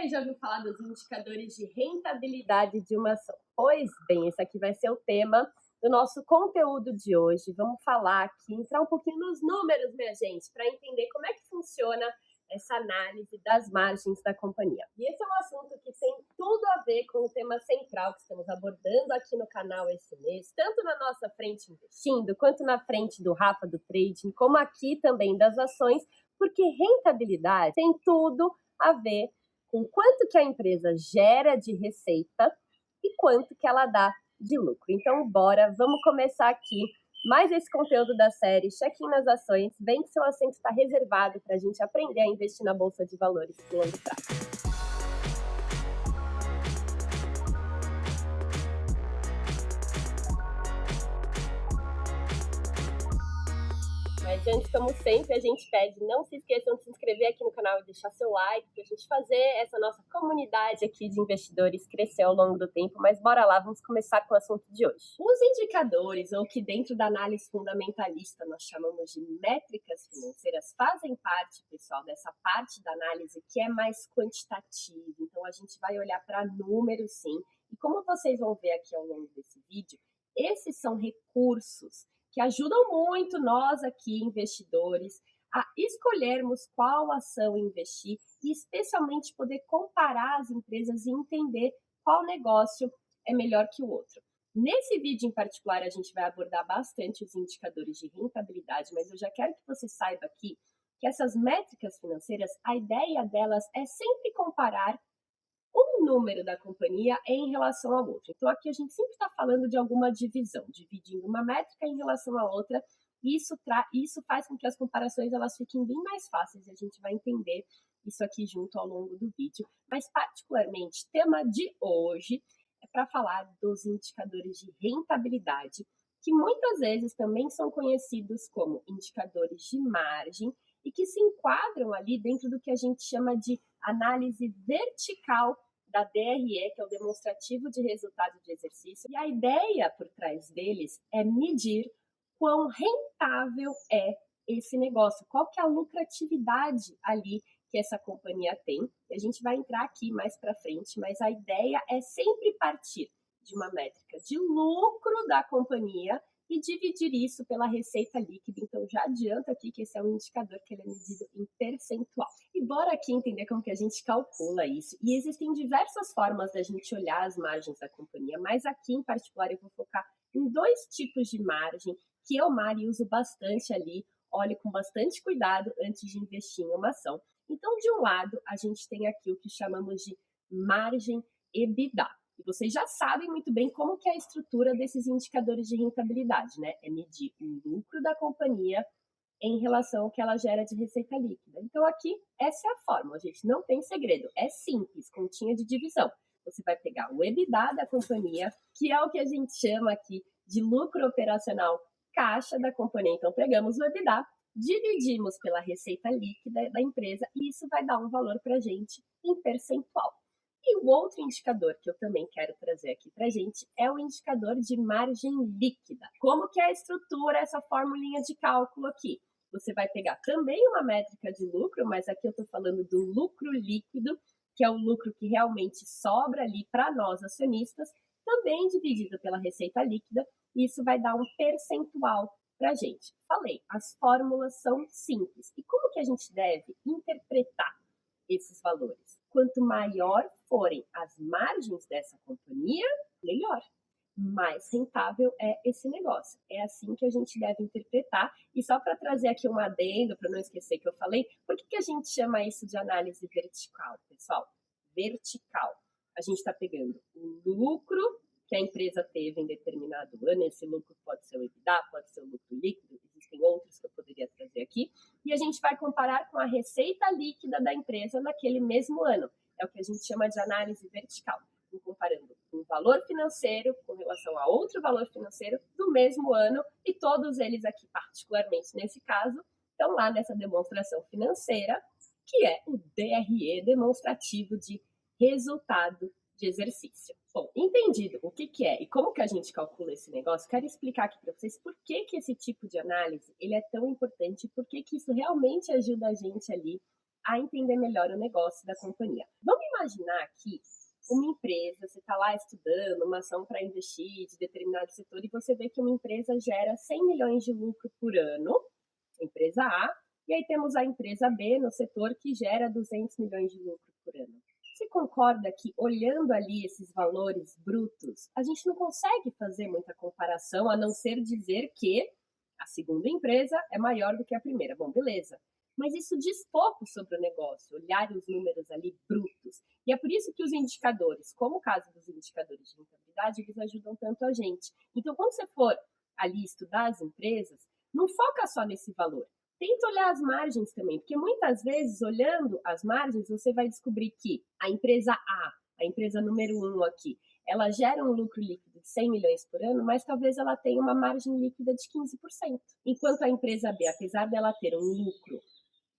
aí, já ouviu falar dos indicadores de rentabilidade de uma ação? Pois bem, esse aqui vai ser o tema do nosso conteúdo de hoje. Vamos falar aqui, entrar um pouquinho nos números, minha gente, para entender como é que funciona essa análise das margens da companhia. E esse é um assunto que tem tudo a ver com o tema central que estamos abordando aqui no canal esse mês, tanto na nossa frente investindo, quanto na frente do Rafa do Trading, como aqui também das ações, porque rentabilidade tem tudo a ver com quanto que a empresa gera de receita e quanto que ela dá de lucro. Então, bora, vamos começar aqui mais esse conteúdo da série Check-in nas Ações. Vem que seu assento está reservado para a gente aprender a investir na Bolsa de Valores de longo prazo. Mas antes, como sempre, a gente pede, não se esqueçam de se inscrever aqui no canal e deixar seu like, para a gente fazer essa nossa comunidade aqui de investidores crescer ao longo do tempo. Mas bora lá, vamos começar com o assunto de hoje. Os indicadores, ou que dentro da análise fundamentalista nós chamamos de métricas financeiras, fazem parte, pessoal, dessa parte da análise que é mais quantitativa. Então, a gente vai olhar para números, sim. E como vocês vão ver aqui ao longo desse vídeo, esses são recursos que ajudam muito nós aqui, investidores, a escolhermos qual ação investir e especialmente poder comparar as empresas e entender qual negócio é melhor que o outro. Nesse vídeo em particular, a gente vai abordar bastante os indicadores de rentabilidade, mas eu já quero que você saiba aqui que essas métricas financeiras, a ideia delas é sempre comparar um número da companhia em relação ao outro. Então, aqui a gente sempre está falando de alguma divisão, dividindo uma métrica em relação à outra, e isso faz com que as comparações elas fiquem bem mais fáceis, e a gente vai entender isso aqui junto ao longo do vídeo. Mas, particularmente, tema de hoje é para falar dos indicadores de rentabilidade, que muitas vezes também são conhecidos como indicadores de margem, e que se enquadram ali dentro do que a gente chama de análise vertical da DRE, que é o demonstrativo de resultado de exercício. E a ideia por trás deles é medir quão rentável é esse negócio, qual que é a lucratividade ali que essa companhia tem. E a gente vai entrar aqui mais para frente, mas a ideia é sempre partir de uma métrica de lucro da companhia e dividir isso pela receita líquida. Então, já adianto aqui que esse é um indicador que ele é medido em percentual. E bora aqui entender como que a gente calcula isso. E existem diversas formas da gente olhar as margens da companhia, mas aqui em particular eu vou focar em dois tipos de margem que eu, Mari, uso bastante ali, olho com bastante cuidado antes de investir em uma ação. Então, de um lado, a gente tem aqui o que chamamos de margem EBITDA. E vocês já sabem muito bem como que é a estrutura desses indicadores de rentabilidade, né? É medir o lucro da companhia em relação ao que ela gera de receita líquida. Então, aqui, essa é a fórmula, gente. Não tem segredo. É simples, continha de divisão. Você vai pegar o EBITDA da companhia, que é o que a gente chama aqui de lucro operacional caixa da companhia. Então, pegamos o EBITDA, dividimos pela receita líquida da empresa e isso vai dar um valor para a gente em percentual. E o outro indicador que eu também quero trazer aqui para a gente é o indicador de margem líquida. Como que é a estrutura, essa formulinha de cálculo aqui? Você vai pegar também uma métrica de lucro, mas aqui eu estou falando do lucro líquido, que é o lucro que realmente sobra ali para nós acionistas, também dividido pela receita líquida, e isso vai dar um percentual para a gente. Falei, as fórmulas são simples. E como que a gente deve interpretar esses valores? Quanto maior forem as margens dessa companhia, melhor. Mais rentável é esse negócio. É assim que a gente deve interpretar. E só para trazer aqui um adendo, para não esquecer que eu falei, por que a gente chama isso de análise vertical, pessoal? Vertical. A gente está pegando o lucro que a empresa teve em determinado ano, esse lucro pode ser o EBITDA, pode ser o lucro líquido, existem outros que eu poderia trazer aqui, e a gente vai comparar com a receita líquida da empresa naquele mesmo ano. É o que a gente chama de análise vertical, comparando um valor financeiro com relação a outro valor financeiro do mesmo ano, e todos eles aqui, particularmente nesse caso, estão lá nessa demonstração financeira, que é o DRE, demonstrativo de resultado de exercício. Bom, entendido o que é e como que a gente calcula esse negócio, quero explicar aqui para vocês por que esse tipo de análise ele é tão importante e por que isso realmente ajuda a gente ali a entender melhor o negócio da companhia. Vamos imaginar aqui uma empresa, você está lá estudando uma ação para investir de determinado setor e você vê que uma empresa gera 100 milhões de lucro por ano, empresa A, e aí temos a empresa B no setor que gera 200 milhões de lucro por ano. Você concorda que, olhando ali esses valores brutos, a gente não consegue fazer muita comparação, a não ser dizer que a segunda empresa é maior do que a primeira? Bom, beleza. Mas isso diz pouco sobre o negócio, olhar os números ali brutos. E é por isso que os indicadores, como o caso dos indicadores de rentabilidade, eles ajudam tanto a gente. Então, quando você for ali estudar as empresas, não foca só nesse valor. Tenta olhar as margens também, porque muitas vezes, olhando as margens, você vai descobrir que a empresa A empresa número 1 aqui, ela gera um lucro líquido de 100 milhões por ano, mas talvez ela tenha uma margem líquida de 15%. Enquanto a empresa B, apesar dela ter um lucro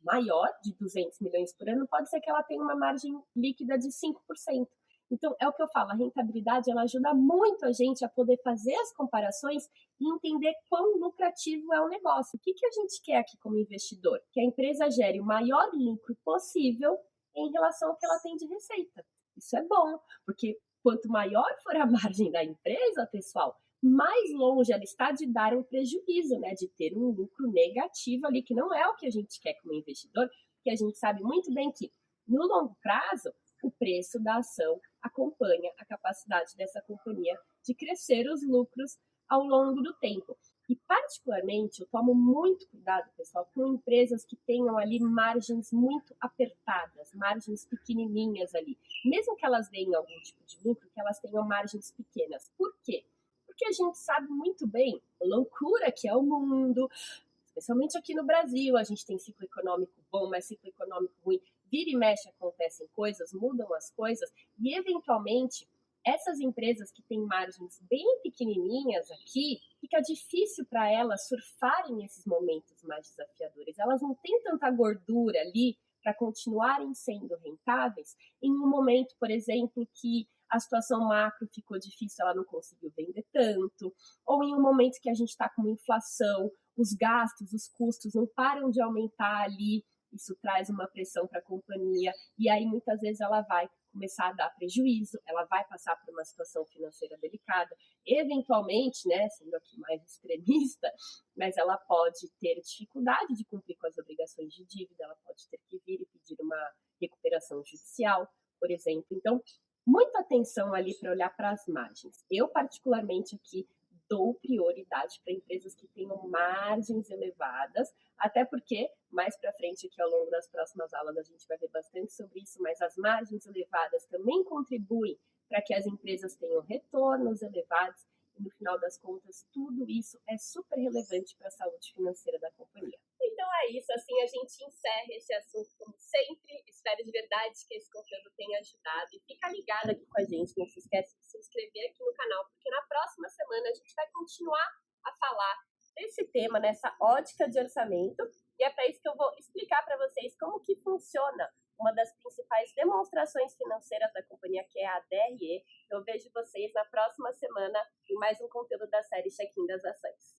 maior, de 200 milhões por ano, pode ser que ela tenha uma margem líquida de 5%. Então, é o que eu falo, a rentabilidade ela ajuda muito a gente a poder fazer as comparações e entender quão lucrativo é o negócio. O que a gente quer aqui como investidor? Que a empresa gere o maior lucro possível em relação ao que ela tem de receita. Isso é bom, porque quanto maior for a margem da empresa, pessoal, mais longe ela está de dar um prejuízo, né? De ter um lucro negativo ali, que não é o que a gente quer como investidor, porque a gente sabe muito bem que, no longo prazo, o preço da ação acompanha a capacidade dessa companhia de crescer os lucros ao longo do tempo. E, particularmente, eu tomo muito cuidado, pessoal, com empresas que tenham ali margens muito apertadas, margens pequenininhas ali. Mesmo que elas deem algum tipo de lucro, que elas tenham margens pequenas. Por quê? Porque a gente sabe muito bem a loucura que é o mundo, especialmente aqui no Brasil. A gente tem ciclo econômico bom, mas ciclo econômico ruim. Vira e mexe, acontecem coisas, mudam as coisas, e eventualmente essas empresas que têm margens bem pequenininhas aqui, fica difícil para elas surfarem esses momentos mais desafiadores. Elas não têm tanta gordura ali para continuarem sendo rentáveis em um momento, por exemplo, que a situação macro ficou difícil, ela não conseguiu vender tanto, ou em um momento que a gente está com uma inflação, os gastos, os custos não param de aumentar ali, isso traz uma pressão para a companhia, e aí muitas vezes ela vai começar a dar prejuízo, ela vai passar por uma situação financeira delicada, eventualmente, né, sendo aqui mais extremista, mas ela pode ter dificuldade de cumprir com as obrigações de dívida, ela pode ter que vir e pedir uma recuperação judicial, por exemplo. Então, muita atenção ali para olhar para as margens. Eu, particularmente, aqui dou prioridade para empresas que tenham margens elevadas, até porque mais para frente aqui ao longo das próximas aulas a gente vai ver bastante sobre isso, mas as margens elevadas também contribuem para que as empresas tenham retornos elevados e no final das contas tudo isso é super relevante para a saúde financeira da companhia. Então é isso, assim a gente encerra esse assunto como sempre. Espero de verdade que esse conteúdo tenha ajudado e fica ligado aqui com a gente, não se esquece de se inscrever aqui no canal, porque na próxima semana a gente vai continuar a falar desse tema, nessa ótica de orçamento, e é para isso que eu vou explicar para vocês como que funciona uma das principais demonstrações financeiras da companhia, que é a DRE. Eu vejo vocês na próxima semana em mais um conteúdo da série Check-in das Ações.